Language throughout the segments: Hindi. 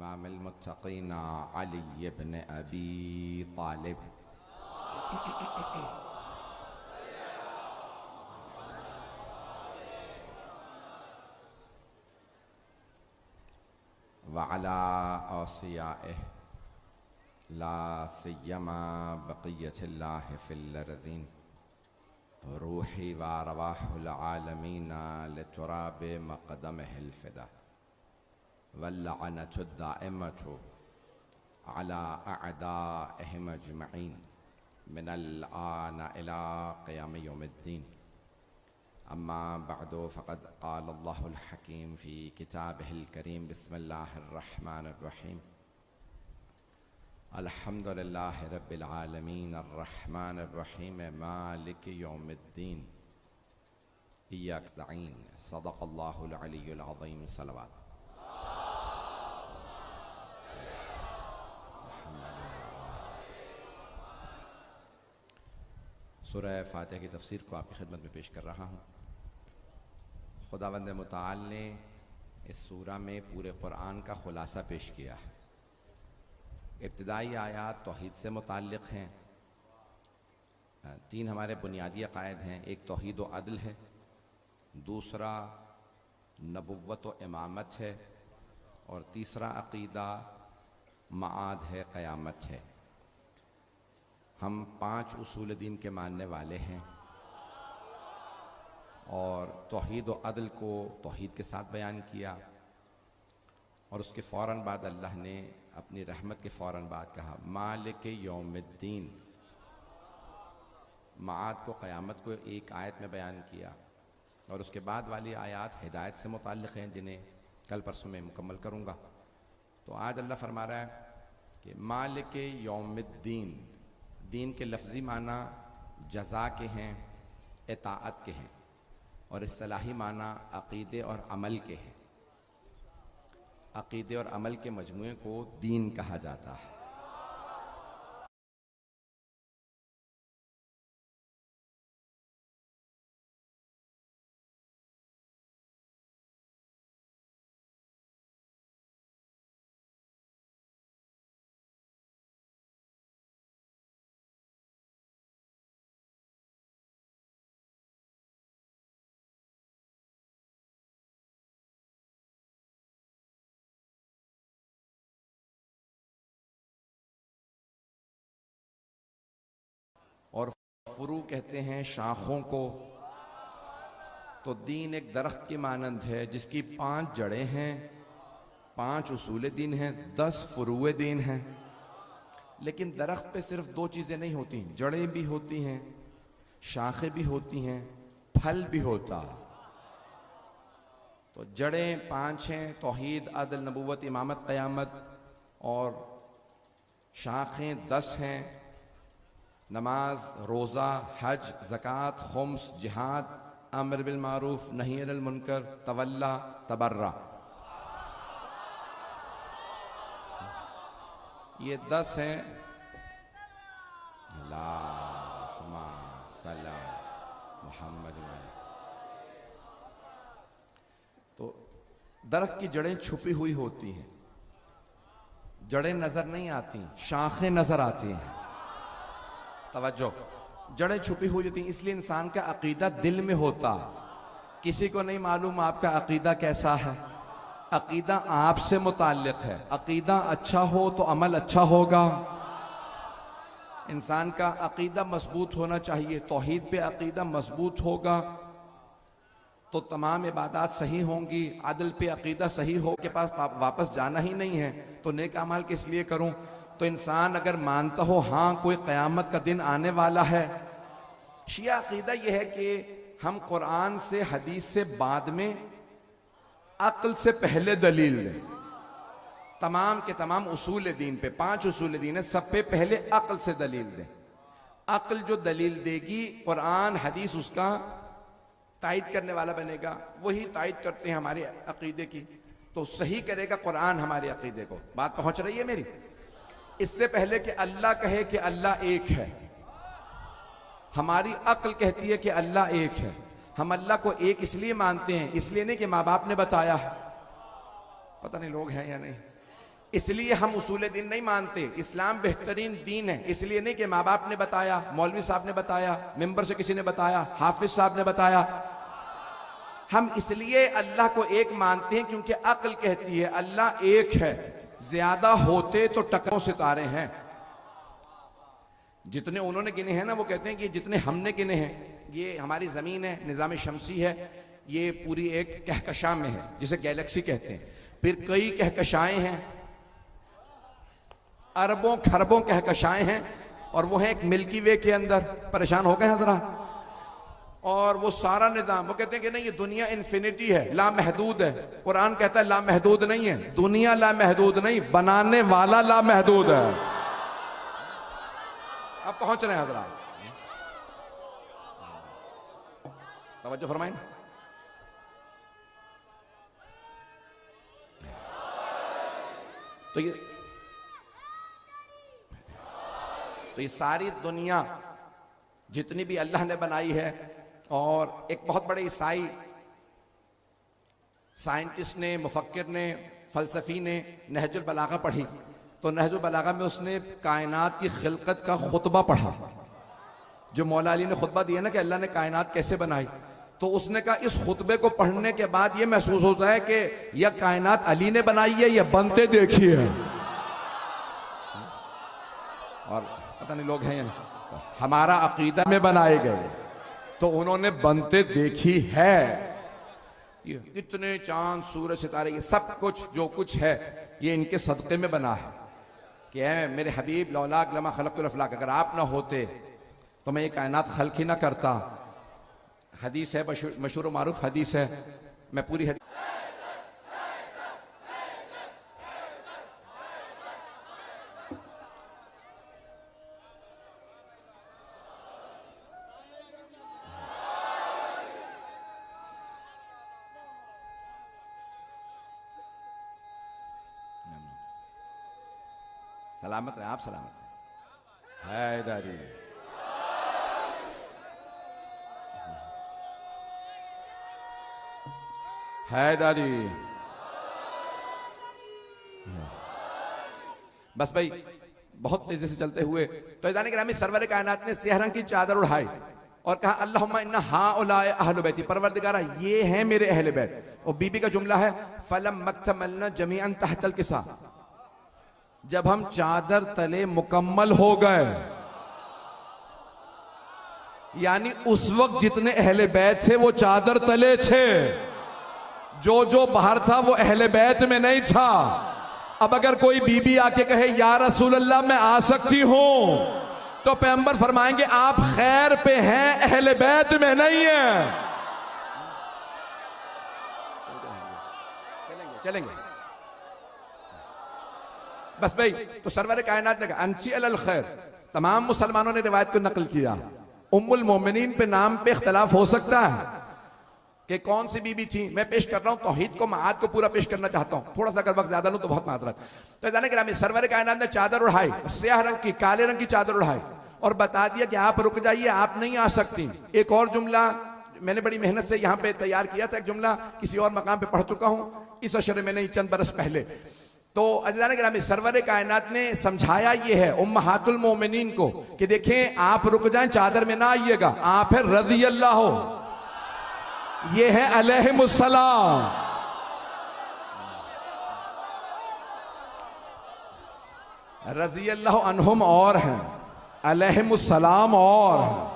इमाम मुत्तक़ीन अली इब्न अबी तालिब व अला औसियाइह ला सिय्यमा बक़ियतिल्लाहि फिल अर्ज़ीन रूही व अरवाहुल आलमीन लितुराब मक़दमिहिल फ़िदा वल्लअनतु दाइमतु अला अअदाइहिम अजमईन मिनल आन इला क़ियाम यौमिद्दीन। अम्मा बअदु फ़क़द क़ाल अल्लाहुल हकीम फ़ी किताबिहिल करीम बिस्मिल्लाहिर रहमानिर रहीम अल्हम्दुलिल्लाहि रब्बिल आलमीन अर्रहमानिर रहीम मालिकि यौमिद्दीन इय्याक नस्तईन सदक़ल्लाहुल अलियुल अज़ीम। सलवात। सूरह फ़ातिहा की तफ़सीर को आपकी खिदमत में पेश कर रहा हूँ। खुदावंद मुताल ने इस सूरा में पूरे कुरान का खुलासा पेश किया है। इब्तिदाई आयात तौहीद से मुताल्लिक़ हैं। तीन हमारे बुनियादी अक़ायद हैं। एक तौहीद व अदल है, दूसरा नबुव्वत व इमामत है, और तीसरा अक़ीदा मआद है, क़यामत है। हम 5 उसूल दीन के मानने वाले हैं और तौहीद व अदल को तौहीद के साथ बयान किया, और उसके फ़ौरन बाद अल्लाह ने अपनी रहमत के फ़ौरन बाद कहा मालिक यौमिद्दीन। माद को, क़यामत को एक आयत में बयान किया, और उसके बाद वाली आयत हिदायत से मुताल्लिक़ हैं, जिन्हें कल परसों में मुकम्मल करूँगा। तो आज अल्लाह फरमा रहा है कि मालिक यौमिद्दीन। दीन के लफ्ज़ी माना जज़ा के हैं, इताअत के हैं, और इस्तिलाही माना अक़ीदे और अमल के हैं। अक़ीदे और अमल के मजमूए को दीन कहा जाता है। और फुरू कहते हैं शाखों को। तो दीन एक दरख्त की मानंद है जिसकी 5 जड़ें हैं, 5 उसूल दीन हैं, 10 फुरूए दीन हैं। लेकिन दरख्त पे सिर्फ 2 चीज़ें नहीं होती, जड़ें भी होती हैं, शाखें भी होती हैं, फल भी होता। तो जड़ें 5 हैं, तौहीद, अदल, नबुव्वत, इमामत, क़यामत, और शाखें 10 हैं, नमाज, रोज़ा, हज, ज़कात, खुम्स, जिहाद, अम्र बिल मारूफ, नही अनिल मुनकर, तवल्ला, तबर्रा। ये 10 हैं। अल्लाहुम्मा सल्ली मुहम्मद। तो दरख्त की जड़ें छुपी हुई होती हैं, जड़ें नजर नहीं आती, शाखें नजर आती हैं। तवज्जो, जड़ें छुपी हुई होती हैं, इसलिए इंसान का अकीदा दिल में होता। किसी को नहीं मालूम आपका अकीदा कैसा है। अकीदा आपसे मुताल्लिक़ है। अकीदा अच्छा हो तो अमल अच्छा होगा। इंसान का अकीदा मजबूत होना चाहिए। तौहीद पे अकीदा मजबूत होगा तो तमाम इबादत सही होंगी। अदल पे अकीदा सही हो के पास वापस जाना ही नहीं है तो नेक अमाल किस लिए करूं। तो इंसान अगर मानता हो हाँ कोई क़यामत का दिन आने वाला है। शिया अकीदा यह है कि हम कुरान से, हदीस से बाद में, अक्ल से पहले दलील दें। तमाम के तमाम उसूल दीन पे, 5 उसूल दीन है, सब पे पहले अक्ल से दलील दें। अक्ल जो दलील देगी, कुरान हदीस उसका तायद करने वाला बनेगा। वही तायद करते हैं हमारे अकीदे की, तो सही करेगा कुरान हमारे अकीदे को। बात पहुंच रही है मेरी। इससे पहले कि अल्लाह कहे कि अल्लाह एक है, हमारी अक्ल कहती है कि अल्लाह एक है। हम अल्लाह को एक इसलिए मानते हैं, इसलिए नहीं कि माँ बाप ने बताया है, पता नहीं लोग हैं या नहीं, इसलिए हम उसूल दीन नहीं मानते। इस्लाम बेहतरीन दीन है, इसलिए नहीं कि माँ बाप ने बताया, मौलवी साहब ने बताया, मेंबर से किसी ने बताया, हाफिज साहब ने बताया। हम इसलिए अल्लाह को एक मानते हैं क्योंकि अक्ल कहती है अल्लाह एक है, ज्यादा होते तो टकरों सितारे हैं। जितने उन्होंने गिने हैं ना, वो कहते हैं कि जितने हमने गिने हैं, ये हमारी जमीन है, निजाम शमसी है, ये पूरी एक कहकशां में है जिसे गैलेक्सी कहते हैं। फिर कई कहकशाएं हैं, अरबों खरबों कहकशाएं हैं, और वो है एक मिल्की वे के अंदर। परेशान हो गए हजरा। और वो सारा निजाम, वो कहते हैं कि नहीं ये दुनिया इन्फिनिटी है, लामहदूद है। कुरान कहता है लामहदूद नहीं है, दुनिया लामहदूद नहीं, बनाने वाला लामहदूद है। अब पहुंच रहे हैं हजरा, तवज्जो फरमाएं। तो ये सारी दुनिया जितनी भी अल्लाह ने बनाई है, और एक बहुत बड़े ईसाई साइंटिस्ट ने, मुफक्किर ने, फलसफी ने नहजुल बलागा पढ़ी, तो नहजुल बलागा में उसने कायनात की खिलकत का खुतबा पढ़ा, जो मौला अली ने खुतबा दिया ना कि अल्लाह ने कायनात कैसे बनाई। तो उसने कहा इस खुतबे को पढ़ने के बाद ये महसूस होता है कि यह कायनात अली ने बनाई है या बनते देखी है। और पता नहीं लोग हैं या नहीं, हमारा अकीदा में बनाए गए, तो उन्होंने बनते देखी है। ये इतने चांद सूरज सितारे, ये सब कुछ जो कुछ है ये इनके सदक़े में बना है। कि है मेरे हबीब लौलाक लमा खलक़तुल अफ़लाक, अगर आप ना होते तो मैं ये कायनात खल्क़ ही ना करता। हदीस है, मशहूर मारूफ हदीस है, मैं पूरी हदीस सलामत है, आप सलामत है। हैदरी हैदरी। बस भाई बहुत तेजी से चलते हुए तो इज़ान गिरामी सरवर कायनात ने सियाह रंग की चादर उड़ाई और कहा अल्लाहुम्मा इन्ना हाउलाए अहलु बैती, परवरदिगारा ये हैं मेरे अहले बैत। और बीबी का जुमला है फलम मक्तमलना जमीअन तहतल किसा, जब हम चादर तले मुकम्मल हो गए, यानी उस वक्त जितने अहले बैत थे वो चादर तले थे, जो जो बाहर था वो अहले बैत में नहीं था। अब अगर कोई बीबी आके कहे या रसूल अल्लाह मैं आ सकती हूं, तो पैगंबर फरमाएंगे आप खैर पे हैं, अहले बैत में नहीं है। चलेंगे बस भाई। तो सरवर कायनात ने कहा अंची अल खैर, तमाम मुसलमानों ने रिवायत को नकल किया। उम्मुल मोमिनीन पे नाम पे इख्तलाफ हो सकता है कि कौन सी बीबी थी। मैं पेश कर रहा हूं तौहीद को, माद को पूरा पेश करना चाहता हूं, थोड़ा सा अगर वक्त ज्यादा लूं तो बहुत माजरत। तो जाने गिरामी सरवर कायनात ने चादर उड़ाई, स्याह रंग की, काले रंग की चादर उड़ाई और बता दिया कि आप रुक जाइए, आप नहीं आ सकती। एक और जुमला मैंने बड़ी मेहनत से यहां पे तैयार किया था, एक जुमला किसी और मकाम पे पढ़ चुका हूं इस अशरे में नहीं, चंद बरस पहले। तो अज़ीज़ान गिरामी सरवर कायनात ने समझाया ये है उम्महातुल मोमिनीन को कि देखें आप रुक जाएं, चादर में ना आइएगा, आप है रज़ी अल्लाह हो, ये है अलैहिमुस्सलाम। रज़ी अल्लाह अन्हुम और हैं, अलैहिमुस्सलाम और हैं।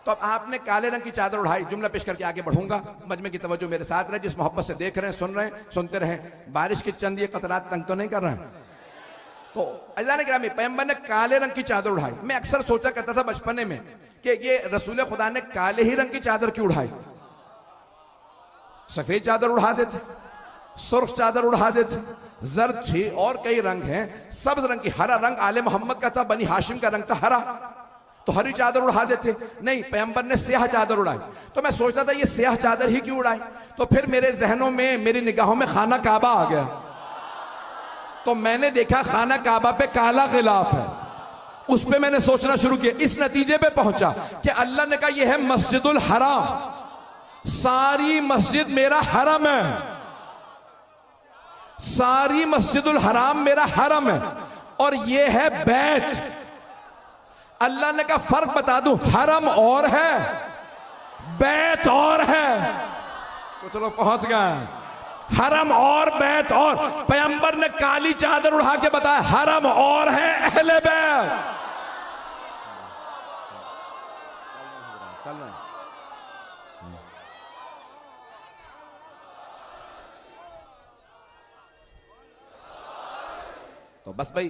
तो अब आपने काले रंग की चादर उड़ाई। जुमला पेश करके आगे बढ़ूंगा, मजमे की तवज्जो मेरे साथ रहे, जिस मोहब्बत से देख रहे हैं, सुन रहे हैं, सुनते रहें। बारिश की चंद ये कतरात तंग तो नहीं कर रहे हैं। तो अज़ीज़ान गिरामी पैगंबर ने काले रंग की चादर उड़ाई। मैं अक्सर सोचा करता था बचपने में कि ये रसूल खुदा ने काले ही रंग की चादर क्यों उड़ाई, सफेद चादर उड़ा देते, सुर्ख चादर उड़ा देते, जर्द थी और कई रंग हैं, सब्ज रंग की, हरा रंग आले मोहम्मद का था, बनी हाशिम का रंग था हरा, तो हरी चादर उड़ा देते। नहीं, पैगंबर ने स्याह चादर उड़ाई। तो मैं सोचता था ये स्याह चादर ही क्यों उड़ाई। तो फिर मेरे जहनों में, मेरी निगाहों में खाना काबा आ गया। तो मैंने देखा खाना काबा पे काला गिलाफ है, उस पे मैंने सोचना शुरू किया। इस नतीजे पे पहुंचा कि अल्लाह ने कहा यह है मस्जिदुल हराम, सारी मस्जिद मेरा हरम है, सारी मस्जिदुल हराम मेरा हरम है और ये है बैत। अल्लाह ने कहा फर्क बता दूं, हरम और है, बैत और है। कुछ लोग पहुंच गए। हरम और बैत और, पैगंबर ने काली चादर उड़ा के बताया हरम और है अहले बैत। तो बस भाई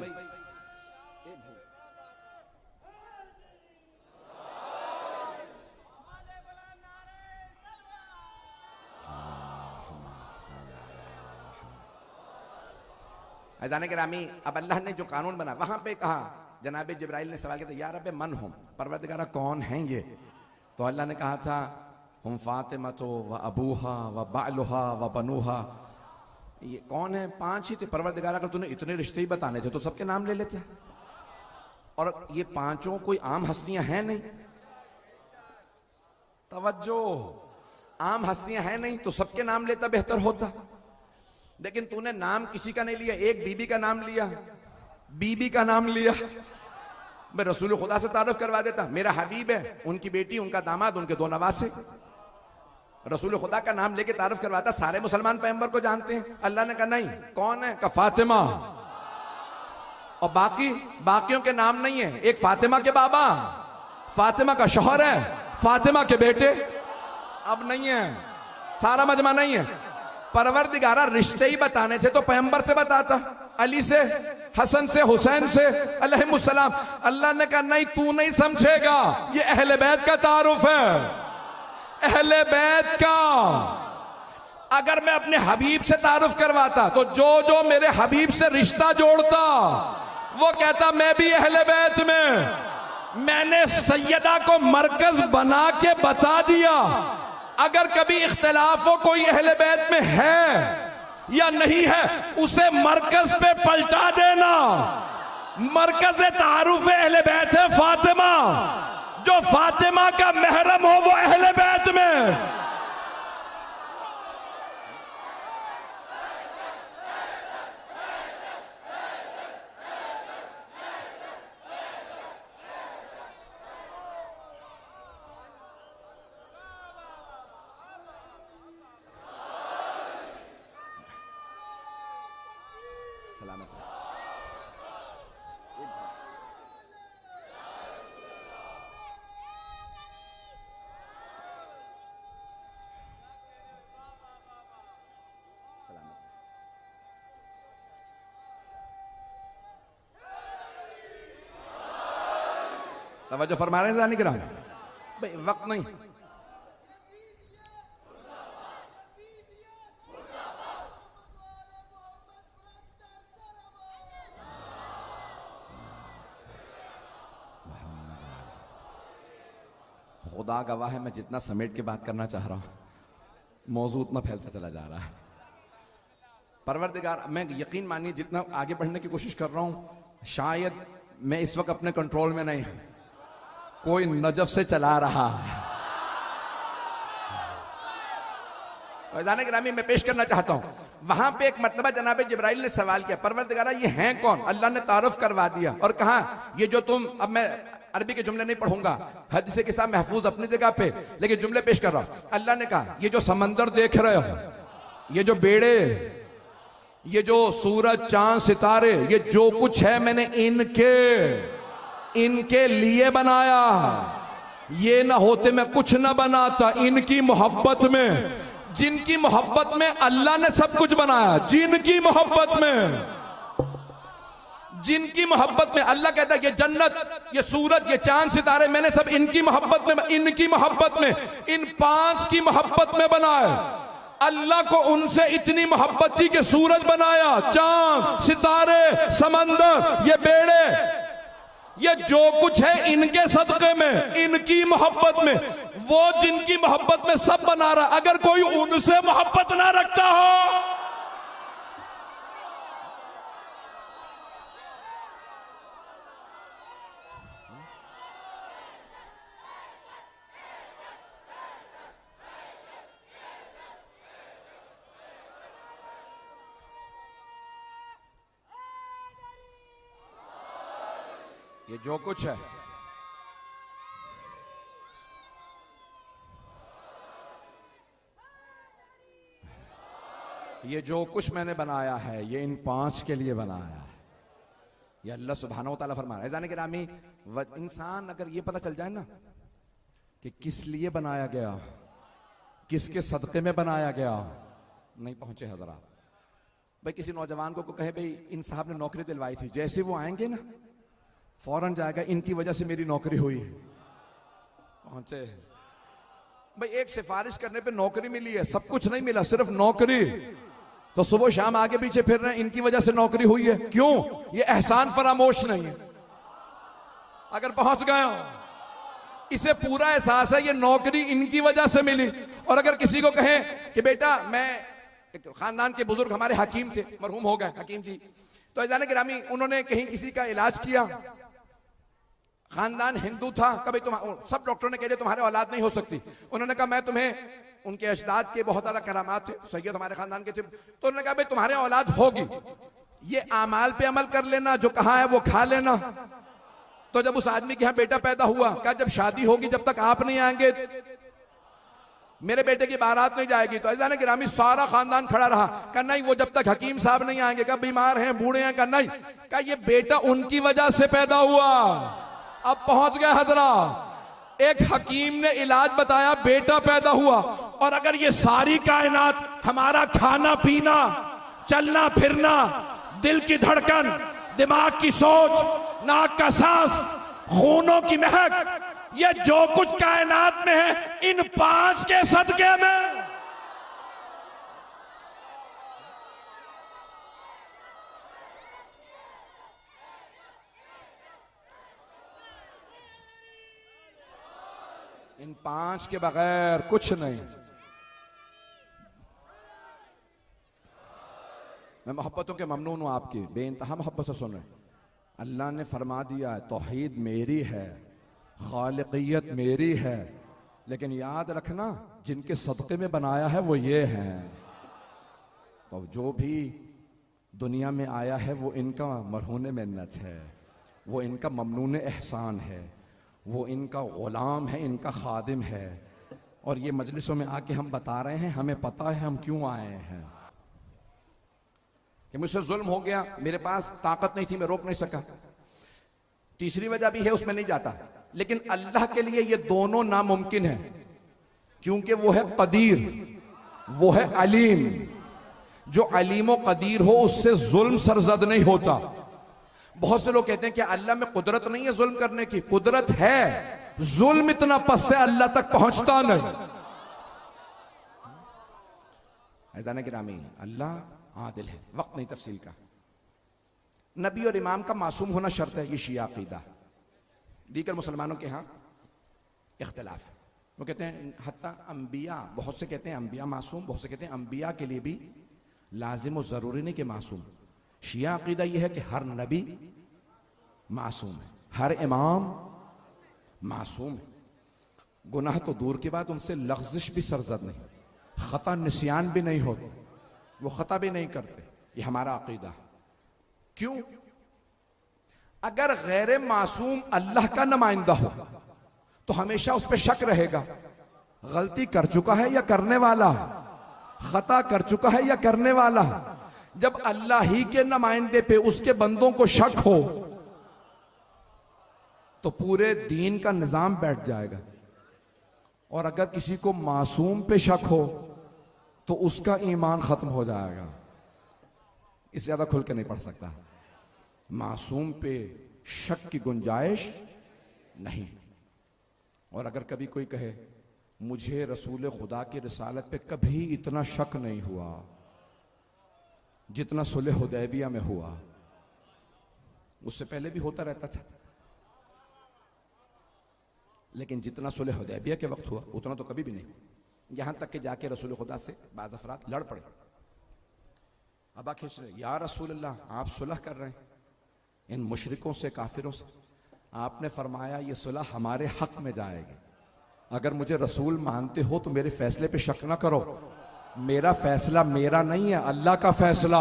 अज़ान गिरामी, अब अल्लाह ने जो कानून बना वहां पे कहा, जनाब जिब्राइल ने सवाल किया था, यार अबे मन हम परवरदिगारा कौन हैं ये? तो अल्लाह ने कहा था हम फातिमतो व अबूहा व बालुहा व बनूहा। ये कौन है? 5 ही थे परवरदिगारा। अगर तूने इतने रिश्ते ही बताने थे तो सबके नाम ले लेते। और ये 5 कोई आम हस्तियां हैं नहीं, तवज्जो, आम हस्तियां हैं नहीं तो सबके नाम लेता बेहतर होता। लेकिन तूने नाम किसी का नहीं लिया, एक बीबी का नाम लिया, बीबी का नाम लिया। मैं रसूल खुदा से तारुफ करवा देता, मेरा हबीब है, उनकी बेटी, उनका दामाद, उनके 2 नवासे। रसूल खुदा का नाम लेके तारुफ करवाता, सारे मुसलमान पैगंबर को जानते हैं। अल्लाह ने कहा नहीं, कौन है? का फातिमा। और बाकियों के नाम नहीं है। एक फातिमा के बाबा, फातिमा का शौहर है, फातिमा के बेटे, अब नहीं है, सारा मजमा नहीं है। परवरदिगारा रिश्ते ही बताने थे तो पैगंबर से बताता, अली से, हसन से, हुसैन से अलैहिमुस्सलाम। अल्लाह ने कहा नहीं, तू नहीं समझेगा, ये अहले बैत का तारुफ है, अहले बैत का। अगर मैं अपने हबीब से तारुफ करवाता तो जो जो मेरे हबीब से रिश्ता जोड़ता वो कहता मैं भी अहले बैत में। मैंने सैयदा को मरकज बना के बता दिया, अगर कभी इख्तिलाफ हो कोई अहले बैत में है या नहीं है, उसे मरकज पे पलटा देना। मरकज तारुफ अहले बैत है फातिमा। जो फातिमा का महरम हो वो अहले बैत में। तवज्जो फरमा रहे हैं जानी करा भाई, वक्त नहीं। खुदा गवाह है, मैं जितना समेट के बात करना चाह रहा हूं, मौजू उतना फैलता चला जा रहा है। परवरदिगार, मैं यकीन मानिए जितना आगे बढ़ने की कोशिश कर रहा हूं, शायद मैं इस वक्त अपने कंट्रोल में नहीं, कोई नजफ से चला रहा है। ज़ाने गिरामी, मैं पेश करना चाहता हूं, वहां पे एक मर्तबा जनाब जिब्राइल ने सवाल किया, परवरदिगारा ये हैं कौन? अल्लाह ने तारुफ करवा दिया और कहा ये जो तुम, अब मैं अरबी के जुमले नहीं पढ़ूंगा, हदीस के साथ महफूज अपनी जगह पे, लेकिन जुमले पेश कर रहा हूं। अल्लाह ने कहा ये जो समंदर देख रहे हो, ये जो बेड़े, ये जो सूरज चांद सितारे, ये जो कुछ है मैंने इनके लिए बनाया। ये ना होते मैं कुछ ना बनाता। इनकी मोहब्बत में, जिनकी मोहब्बत में अल्लाह ने सब कुछ बनाया, जिनकी मोहब्बत में, जिनकी मोहब्बत में अल्लाह कहता है ये जन्नत, ये सूरज, ये चांद सितारे मैंने सब इनकी मोहब्बत में, इनकी मोहब्बत में, इन 5 की मोहब्बत में बनाए। अल्लाह को उनसे इतनी मोहब्बत थी कि सूरज बनाया, चांद, सितारे, समंदर, ये बेड़े, ये जो कुछ है इनके सदक़े में, इनकी मोहब्बत में। वो जिनकी मोहब्बत में सब बना रहा, अगर कोई उनसे मोहब्बत ना रखता हो, ये जो कुछ है, ये जो कुछ मैंने बनाया है ये इन 5 के लिए बनाया है। ये अल्लाह सुब्हानहू व तआला फरमा रहा है। जाने गिरामी, इंसान अगर ये पता चल जाए ना कि किस लिए बनाया गया, किसके सदक़े में बनाया गया, नहीं पहुंचे हजरात। भाई किसी नौजवान को कहे भाई इन साहब ने नौकरी दिलवाई थी, जैसे वो आएंगे ना फौरन जाएगा इनकी वजह से मेरी नौकरी हुई है। पहुंचे भाई, एक सिफारिश करने पे नौकरी मिली है, सब कुछ नहीं मिला, सिर्फ नौकरी, तो सुबह शाम आगे पीछे फिर रहे हैं, इनकी वजह से नौकरी हुई है। क्यों? ये एहसान फरामोश नहीं है। अगर पहुंच गए हो, इसे पूरा एहसास है ये नौकरी इनकी वजह से मिली। और अगर किसी को कहें कि बेटा, मैं एक खानदान के बुजुर्ग हमारे हकीम थे, मरहूम हो गए हकीम जी, तो अज़ान गिरामी उन्होंने कहीं किसी का इलाज किया, खानदान हिंदू था, कभी सब डॉक्टरों ने कह दिया तुम्हारे औलाद नहीं हो सकती। उन्होंने कहा मैं तुम्हें, उनके अजदाद के बहुत ज्यादा करामात थे, सैयद हमारे खानदान के थे, तो उन्होंने कहा भाई तुम्हारे औलाद होगी, ये आमाल पे अमल कर लेना, जो कहा है वो खा लेना। तो जब उस आदमी के यहाँ बेटा पैदा हुआ, कहा जब शादी होगी जब तक आप नहीं आएंगे मेरे बेटे की बारात नहीं जाएगी। तो अज़ान गिरामी सारा खानदान खड़ा रहा, कहा नहीं वो जब तक हकीम साहब नहीं आएंगे, कहा बीमार हैं बूढ़े हैं, कहा नहीं, कहा ये बेटा उनकी वजह से पैदा हुआ। अब पहुंच गए हजरा, एक हकीम ने इलाज बताया, बेटा पैदा हुआ। और अगर ये सारी कायनात, हमारा खाना पीना, चलना फिरना, दिल की धड़कन, दिमाग की सोच, नाक का सांस, खूनों की महक, ये जो कुछ कायनात में है इन 5 के सदके में। इन 5 के बगैर कुछ नहीं। मैं मोहब्बतों के ममनून हूं, आपकी बेइंतहा मोहब्बत से सुन रहे। अल्लाह ने फरमा दिया तौहीद मेरी है, खालिकियत मेरी है, लेकिन याद रखना जिनके सदक़े में बनाया है वो ये हैं। तो जो भी दुनिया में आया है वो इनका मरहून मिन्नत है, वो इनका ममनून एहसान है, वो इनका गुलाम है, इनका खादिम है। और ये मजलिसों में आके हम बता रहे हैं, हमें पता है हम क्यों आए हैं, कि मुझसे जुल्म हो गया, मेरे पास ताकत नहीं थी, मैं रोक नहीं सका। तीसरी वजह भी है, उसमें नहीं जाता, लेकिन अल्लाह के लिए ये दोनों नामुमकिन है, क्योंकि वो है कदीर, वो है अलीम। जो अलीम व कदीर हो उससे जुल्म सरजद नहीं होता। बहुत से लोग कहते हैं कि अल्लाह में कुदरत नहीं है जुल्म करने की, कुदरत है, जुल्म इतना पस से अल्लाह तक पहुंचता नहीं। ऐज़ान गिरामी, अल्लाह आदिल है, वक्त नहीं तफसील का। नबी और इमाम का मासूम होना शर्त है, ये शिया अकीदा। दीगर मुसलमानों के यहाँ इख्तिलाफ है, वो कहते हैं हत्ता अंबिया, बहुत से कहते हैं अंबिया मासूम, बहुत से कहते हैं अंबिया के लिए भी लाजिम और ज़रूरी नहीं कि मासूम। शिया अकीदा यह है कि हर नबी मासूम है, हर इमाम मासूम है, गुनाह तो दूर के बाद उनसे लग़्ज़िश भी सरजद नहीं, ख़ता निस्यान भी नहीं होती, वो ख़ता भी नहीं करते। ये हमारा अकीदा। क्यों? अगर गैर मासूम अल्लाह का नुमाइंदा हो तो हमेशा उस पर शक रहेगा, गलती कर चुका है या करने वाला, खता कर चुका है या करने वाला। जब अल्लाह ही के नुमाइंदे पे उसके बंदों को शक हो तो पूरे दीन का निजाम बैठ जाएगा। और अगर किसी को मासूम पे शक हो तो उसका ईमान खत्म हो जाएगा। इससे ज्यादा खुल के नहीं पढ़ सकता। मासूम पे शक की गुंजाइश नहीं। और अगर कभी कोई कहे मुझे रसूल खुदा की रिसालत पे कभी इतना शक नहीं हुआ जितना सुलह हुदैबिया में हुआ, उससे पहले भी होता रहता था, लेकिन जितना सुलह हुदैबिया के वक्त हुआ उतना तो कभी भी नहीं। यहां तक कि जाके रसूल खुदा से बाज़ अफराद लड़ पड़े, अबा खींच रहे, या रसूल अल्लाह आप सुलह कर रहे हैं इन मुशरिकों से, काफिरों से, आपने फरमाया ये सुलह हमारे हक में जाएगी, अगर मुझे रसूल मानते हो तो मेरे फैसले पे शक ना करो, मेरा फैसला मेरा नहीं है, अल्लाह का फैसला।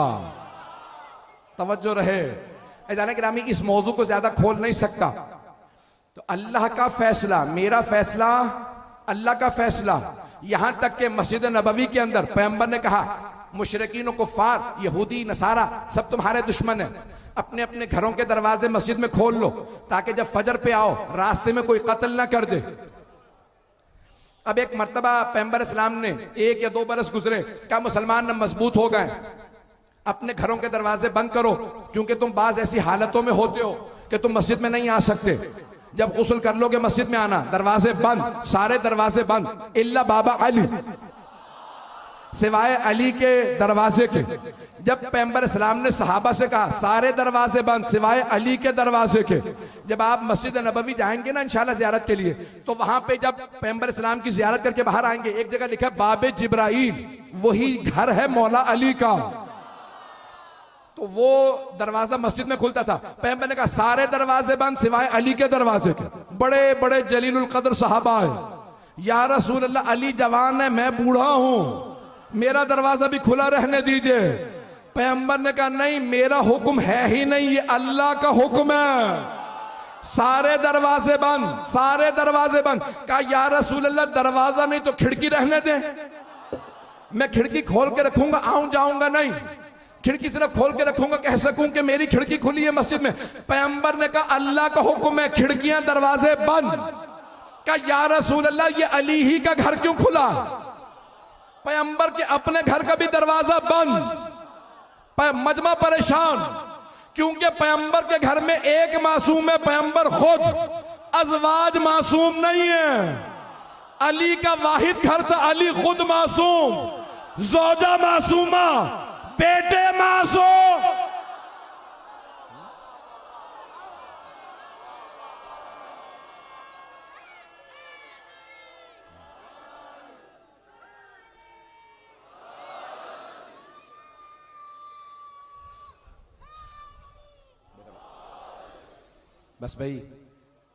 तवज्जो रहे, जाने कि रामी इस मौजू को ज्यादा खोल नहीं सकता। तो अल्लाह का फैसला, मेरा फैसला, अल्लाह का फैसला। यहां तक कि मस्जिद नबवी के अंदर पैगंबर ने कहा मुशरिकीन कुफार, यहूदी नसारा सब तुम्हारे दुश्मन है, अपने अपने घरों के दरवाजे मस्जिद में खोल लो ताकि जब फजर पे आओ रास्ते में कोई कत्ल ना कर दे। अब एक मर्तबा पैगंबर इस्लाम ने 1 या 2 बरस गुजरे, क्या मुसलमान न मजबूत हो गए, अपने घरों के दरवाजे बंद करो, क्योंकि तुम बाज ऐसी हालतों में होते हो कि तुम मस्जिद में नहीं आ सकते। जब गुस्ल कर लोगे मस्जिद में आना, दरवाजे बंद, सारे दरवाजे बंद, इल्ला बाबा अली, सिवाय अली के दरवाजे के। जब पैगंबर इस्लाम ने सहाबा से कहा सारे दरवाजे बंद सिवाय अली के दरवाजे के, जब आप मस्जिद नबवी जाएंगे ना इंशाल्लाह जियारत के लिए, तो वहां पे जब पैगंबर इस्लाम की जियारत करके बाहर आएंगे, एक जगह लिखा है बाबे जिब्राइल, वही घर है मौला अली का। तो वो दरवाजा मस्जिद में खुलता था। पैगंबर ने कहा सारे दरवाजे बंद सिवाय अली के दरवाजे के। बड़े बड़े जलीलुल कद्र सहाबा है, या रसूल अल्लाह अली जवान है, मैं बूढ़ा हूं, मेरा दरवाजा भी खुला रहने दीजिए। पैगंबर ने कहा नहीं, मेरा हुक्म है ही नहीं, ये अल्लाह का हुक्म है, सारे दरवाजे बंद, सारे दरवाजे बंद। कहा या रसूल अल्लाह दरवाजा नहीं तो खिड़की रहने दे, मैं खिड़की खोल के रखूंगा, आऊं जाऊंगा नहीं, खिड़की सिर्फ खोल के रखूंगा, कह सकूं कि मेरी खिड़की खुली है मस्जिद में। पैगंबर ने कहा अल्लाह का हुक्म है, खिड़कियां दरवाजे बंद। कहा या रसूल अल्लाह ये अली ही का घर क्यों खुला? पैगंबर के अपने घर का भी दरवाजा बंद। मजमा परेशान, क्योंकि पैगंबर के घर में एक मासूम है, पैगंबर खुद, अजवाज मासूम नहीं है। अली का वाहिद घर था, अली खुद मासूम, जोजा मासूमा, बेटे मासूम। बस भाई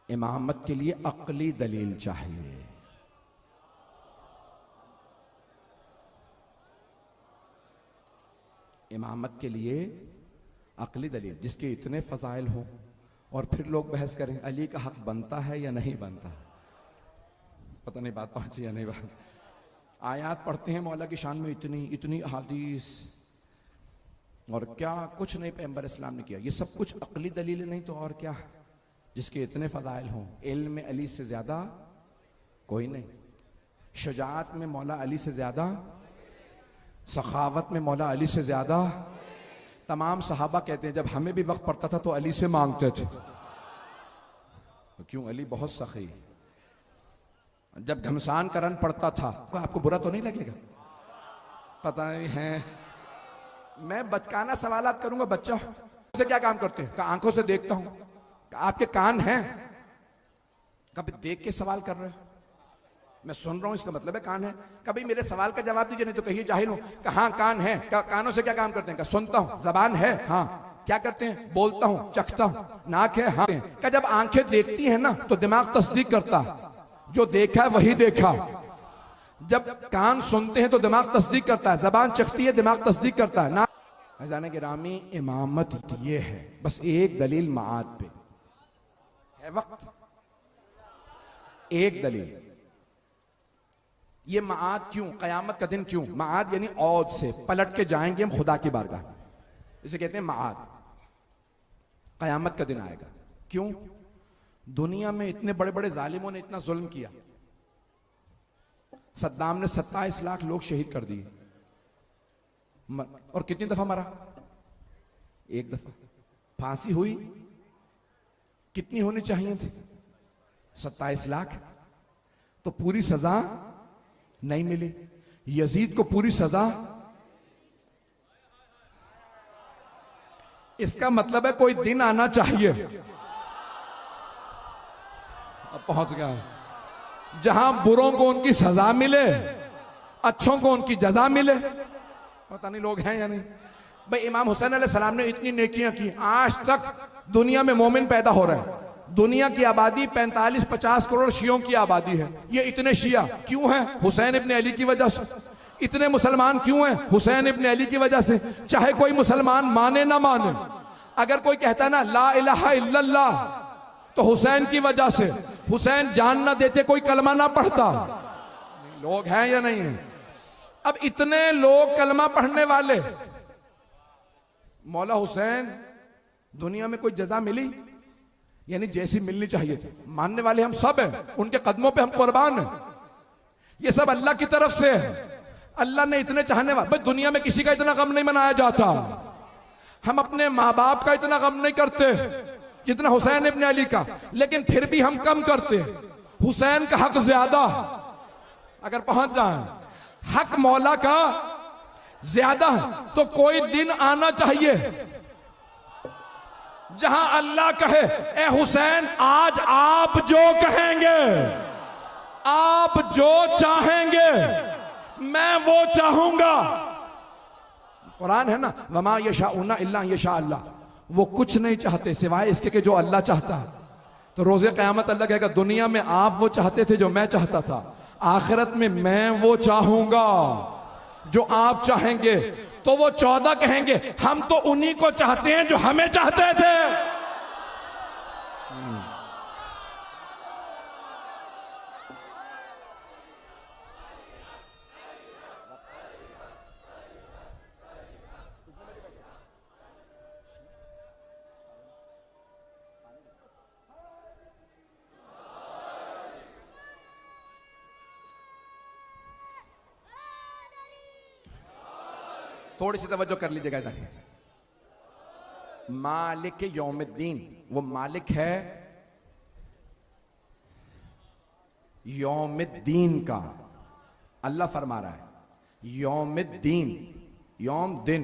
इमामत के लिए अक्ली दलील चाहिए। इमामत के लिए अक्ली दलील, जिसके इतने फजाइल हो और फिर लोग बहस करें अली का हक बनता है या नहीं बनता। पता नहीं बात पहुंची या नहीं बात। आयात पढ़ते हैं मौला की शान में, इतनी इतनी अहादीस, और क्या कुछ नहीं पैगंबर इस्लाम ने किया। ये सब कुछ अक्ली दलील नहीं तो और क्या, जिसके इतने फजाइल हों। इल्म में अली से ज्यादा कोई नहीं, शुजाअत में मौला अली से ज्यादा, सखावत में मौला अली से ज्यादा। तमाम सहाबा कहते हैं जब हमें भी वक्त पड़ता था तो अली से मांगते थे। तो क्यों, अली बहुत सखी। जब घमसान का रन पड़ता था तो आपको बुरा तो नहीं लगेगा? पता नहीं है, मैं बचकाना सवालात करूंगा। बच्चा से क्या काम करते हैं? आंखों से देखता हूं। आपके कान हैं? कभी देख के सवाल कर रहे हो? मैं सुन रहा हूं, इसका मतलब है कान है। कभी मेरे सवाल का जवाब दीजिए, नहीं तो कहिए जाहिल हूं। कहां कान है? कानों से क्या काम करते हैं? सुनता हूं। जबान है? हाँ। क्या करते हैं? बोलता हूं, चखता हूं। नाक है? हाँ। क्या जब आंखें देखती हैं ना तो दिमाग तस्दीक करता, जो देखा है वही देखा। जब कान सुनते हैं तो दिमाग तस्दीक करता है, जबान चखती है, दिमाग तस्दीक करता है ना। जाने के रामी इमामत ये है, बस एक दलील माद पे है, वक्त एक दलील। ये माद क्यों, कयामत का दिन क्यों? माद यानी औद से पलट के जाएंगे हम खुदा की बारगाह, इसे कहते हैं माद। कयामत का दिन आएगा। क्यों? दुनिया में इतने बड़े बड़े जालिमों ने इतना जुल्म किया। सद्दाम ने 27 लाख लोग शहीद कर दिए, और कितनी दफा मरा? एक दफा। फांसी हुई कितनी होनी चाहिए थी? 27 लाख। तो पूरी सजा नहीं मिली। यजीद को पूरी सजा, इसका मतलब है कोई दिन आना चाहिए, अब पहुंच गया, जहां बुरों को उनकी सजा मिले, अच्छों को उनकी जजा मिले। पता नहीं लोग हैं या नहीं। भाई इमाम हुसैन अलैहिस्सलाम ने इतनी नेकियां की, आज तक दुनिया में मोमिन पैदा हो रहे हैं। दुनिया की आबादी 45-50 करोड़ शियों की आबादी है। ये इतने शिया क्यों हैं? हुसैन इब्ने अली की वजह से। इतने मुसलमान क्यों हैं? हुसैन इब्ने अली की वजह से। चाहे कोई मुसलमान माने ना माने, अगर कोई कहता है ना ला इलाहा इल्लल्लाह, तो हुसैन की वजह से, हुसैन जान ना देते कोई कलमा ना पढ़ता। लोग हैं या नहीं है? अब इतने लोग कलमा पढ़ने वाले, मौला हुसैन दुनिया में कोई जजा मिली? यानी जैसी मिलनी चाहिए थी। मानने वाले हम सब हैं, उनके कदमों पे हम कुर्बान हैं। ये सब अल्लाह की तरफ से है। अल्लाह ने इतने चाहने वाले, भाई दुनिया में किसी का इतना गम नहीं मनाया जाता। हम अपने माँ बाप का इतना गम नहीं करते जितना हुसैन इब्ने अली का, लेकिन फिर भी हम कम करते। हुसैन का हक ज्यादा, अगर पहुंच जाए हक मौला का ज्यादा, तो कोई दिन आना चाहिए जहां अल्लाह कहे ए हुसैन आज आप जो कहेंगे, आप जो चाहेंगे मैं वो चाहूंगा। कुरान है ना, वमा यशाउना इल्ला यशा अल्लाह, वो कुछ नहीं चाहते सिवाय इसके कि जो अल्लाह चाहता है। तो रोजे कयामत अल्लाह कहेगा दुनिया में आप वो चाहते थे जो मैं चाहता था, आखिरत में मैं वो चाहूंगा जो आप चाहेंगे। तो वो 14 कहेंगे हम तो उन्हीं को चाहते हैं जो हमें चाहते थे। थोड़ी सी तवज्जो कर लीजिएगा इधर। मालिक यौमुद्दीन, वो मालिक है यौमुद्दीन का। अल्लाह फरमा रहा है यौमुद्दीन, यौम दिन।